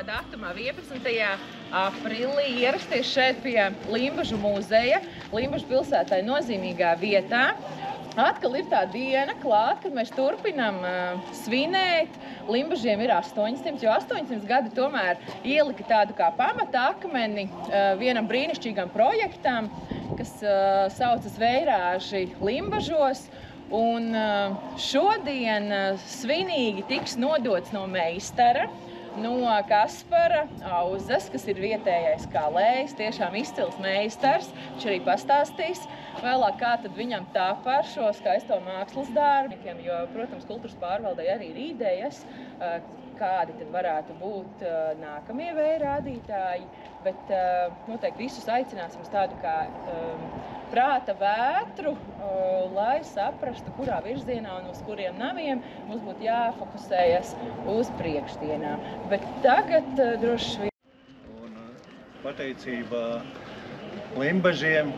datumā, 11. aprīlī, ierasties šeit pie Limbažu muzeja, Limbažu pilsētai nozīmīgā vietā. Atkal ir tā diena klāt, kad mēs turpinam svinēt. Limbažiem ir 800, jo 800 gadi tomēr ielika tādu kā pamata akmeni vienam brīnišķīgam projektam, kas saucas Vējrāži Limbažos. Un šodien svinīgi tiks nodots no meistara, no Kaspara Auzas, kas ir vietējais kalējs, tiešām izcils meistars. Viņš arī pastāstīs vēlāk, kā tad viņam tāp ar šo skaisto mākslas darbiņiem, jo, protams, kultūras pārvaldei arī ir idejas, kādi tad varētu būt nākamie vējrādītāji, bet noteikti visus aicināsim uz tādu kā prāta vētru, lai saprastu, kurā virzienā un uz kuriem naviem mums būtu jāfokusējas uz priekšdienām. Bet tagad droši vien. Un pateicība Limbažiem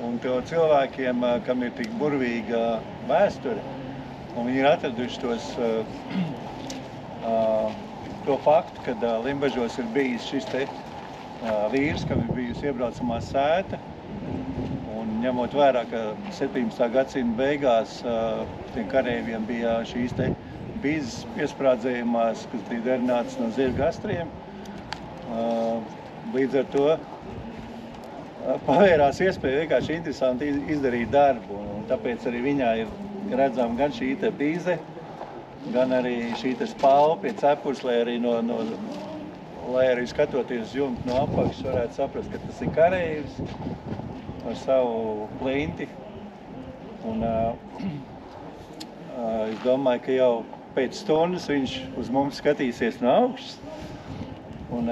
un to cilvēkiem, kam ir tik burvīga vēsture, un viņi ir atraduši to faktu, kad Limbažos ir bijis šis te vīrs, kam ir bijusi iebraucamā sēta. Un ņemot vērā, ka 17. gadsimta beigās tiem kareiviem bija šīs te bīzes piesprādzējumās, kas bija derināts no zirga astriem. Līdz ar to pavērās iespēja vienkārši interesanti izdarīt darbu. Un tāpēc arī viņā ir redzama gan šī te bīze, gan arī šī te spalva pie cepures, lai arī skatoties uz jumtu no apakšas varētu saprast, ka tas ir kareivs ar savu plinti. Un es domāju, ka jau pēc stundas viņš uz mums skatīsies no augšas. Un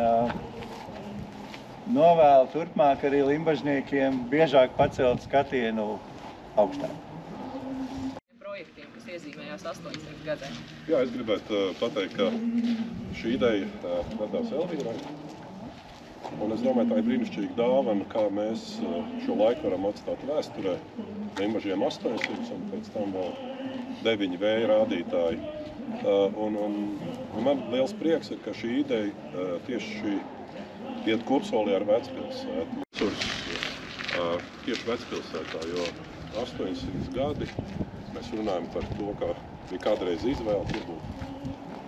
novēlu turpmāk arī limbažniekiem biežāk pacelt skatienu augstāk. Projektiem, kas iezīmējās 800 gadē. Jā, es gribētu pateikt, ka šī ideja radās Elvīrai. Un es domāju, tā ir brīnišķīga dāvana, kā mēs šo laiku varam atstāt vēsturē. Limbažiem 800 un pēc tam vēl 9 vēja rādītāji. Un man liels prieks ir, ka šī ideja tieši iet kopsolī ar Vecpilsētu. Tieši Vecpilsētā, jo 800 gadi mēs runājam par to, ka bija kādreiz izvēle, tur būtu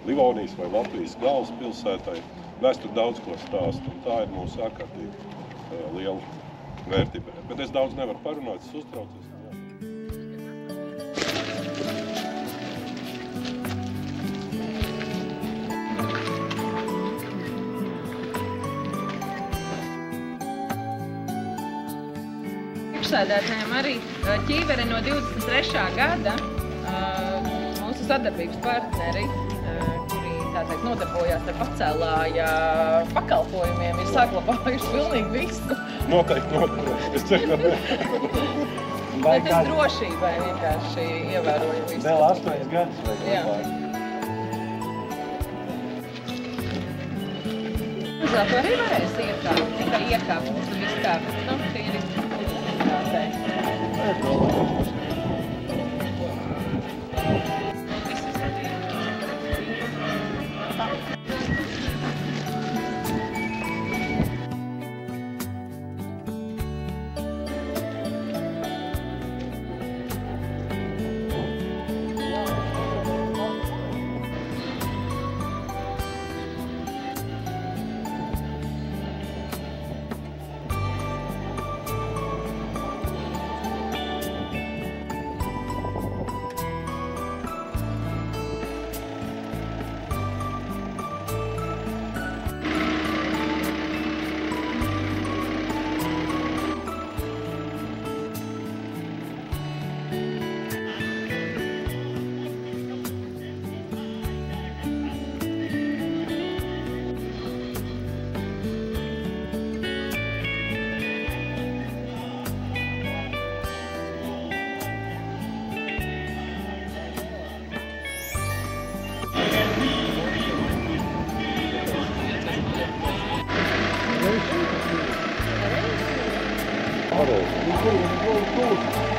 Livonijas vai Latvijas galvaspilsētai. Vēsture daudz ko stāst, un tā ir mūsu ārkārtīgi liela vērtība. Bet es daudz nevaru parunāt, es uztraucos. Priekšsēdētājiem arī ķīvere no 23. gada, mūsu sadarbības partneri, kuri tātad nodarbojās ar pacēlāja pakalpojumiem, ir saglabājuši pilnīgi visu. Noteikti. Es ceru, ka Bet es drošībai vienkārši ievēroju visu. Vēl 8 gadus vai kopā. Uz to arī varēs iekāpt, tikai iekāpt mums un izkāpt. Nu, tīri tāpēc.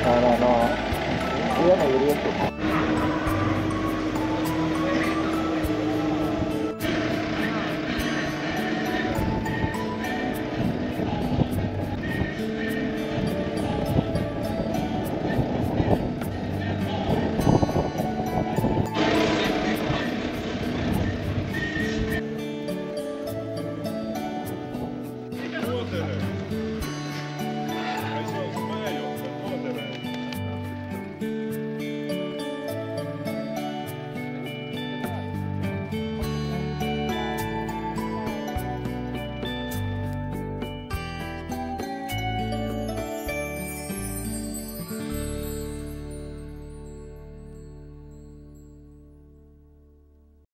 No, no, no. Viena ir ietu.